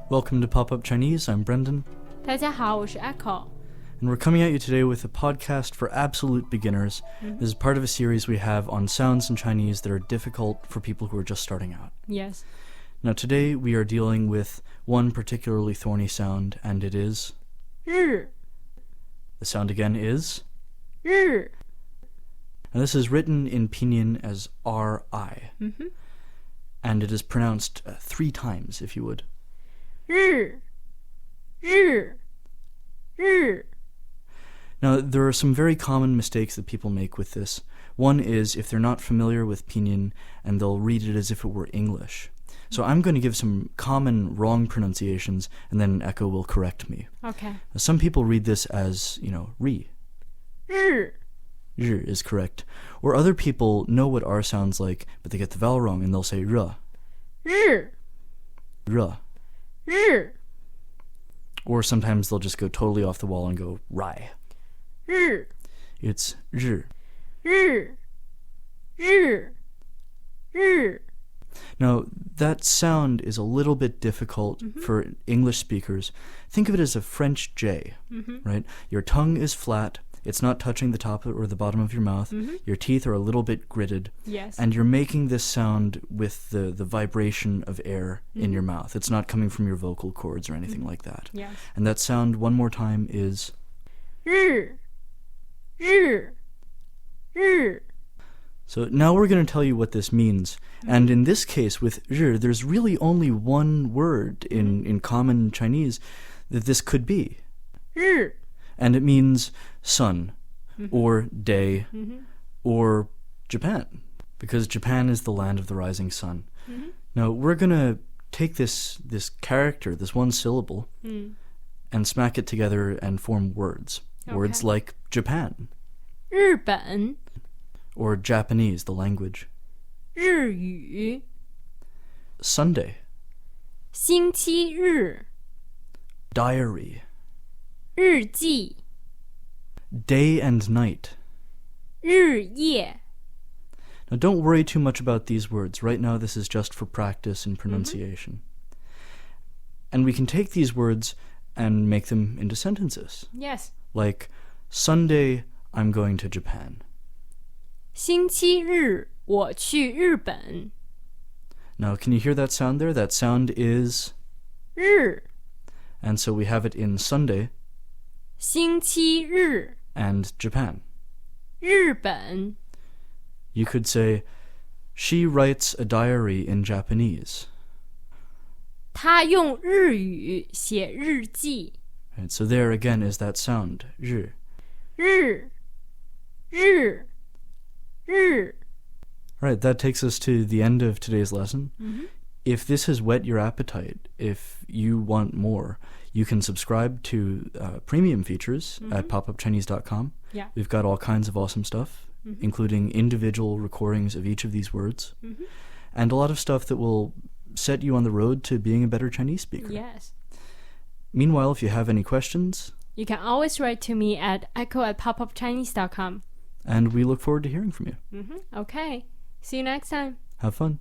Welcome to Popup Chinese. I'm Brendan. 大家好，我是 Echo. And we're coming at you today with a podcast for absolute beginners. This is part of a series we have on sounds in Chinese that are difficult for people who are just starting out. Yes. Now today we are dealing with one particularly thorny sound, and it is... 日 The sound again is... 日 And this is written in Pinyin as R-I. And it is pronounced 3 times, if you would. 日日日 Now, there are some very common mistakes that people make with this. One is if they're not familiar with Pinyin, and they'll read it as if it were English. So I'm going to give some common wrong pronunciations, and then Echo will correct me. Okay. Some people read this as, ri. 日 R is correct. Or other people know what R sounds like, but they get the vowel wrong, and they'll say r. 日 R. 日 Or sometimes they'll just go totally off the wall and go rai. 日 It's r. 日日日 Now, that sound is a little bit difficult for English speakers. Think of it as a French J, right? Your tongue is flat. It's not touching the top or the bottom of your mouth. Your teeth are a little bit gritted. Yes. And you're making this sound with the vibration of air in your mouth. It's not coming from your vocal cords or anything like that. Yes. And that sound, one more time, is... 日日日 So now we're going to tell you what this means. And in this case, with 日, there's really only one word in common Chinese that this could be. 日 And it means sun, or day, or Japan, because Japan is the land of the rising sun. Now, we're going to take this character, this one syllable, and smack it together and form words. Words Okay. like Japan, 日本 or Japanese, the language. 日语 Sunday, 星期日 diary, 日记 day and night. 日夜 Now, don't worry too much about these words. Right now, this is just for practice and pronunciation. And we can take these words and make them into sentences. Yes. Like, Sunday, I'm going to Japan. 星期日我去日本 Now, can you hear that sound there? That sound is... 日 And so we have it in Sunday 星期日 and Japan. 日本 You could say, she writes a diary in Japanese. 他用日语写日记 Right, so there again is that sound, 日. 日日日 Right, that takes us to the end of today's lesson. If this has whet your appetite, if you want more, you can subscribe to premium features at popupchinese.com. Yeah. We've got all kinds of awesome stuff, including individual recordings of each of these words, and a lot of stuff that will set you on the road to being a better Chinese speaker. Yes. Meanwhile, if you have any questions, You can always write to me at echo@popupchinese.com. and we look forward to hearing from you. Okay. See you next time. Have fun.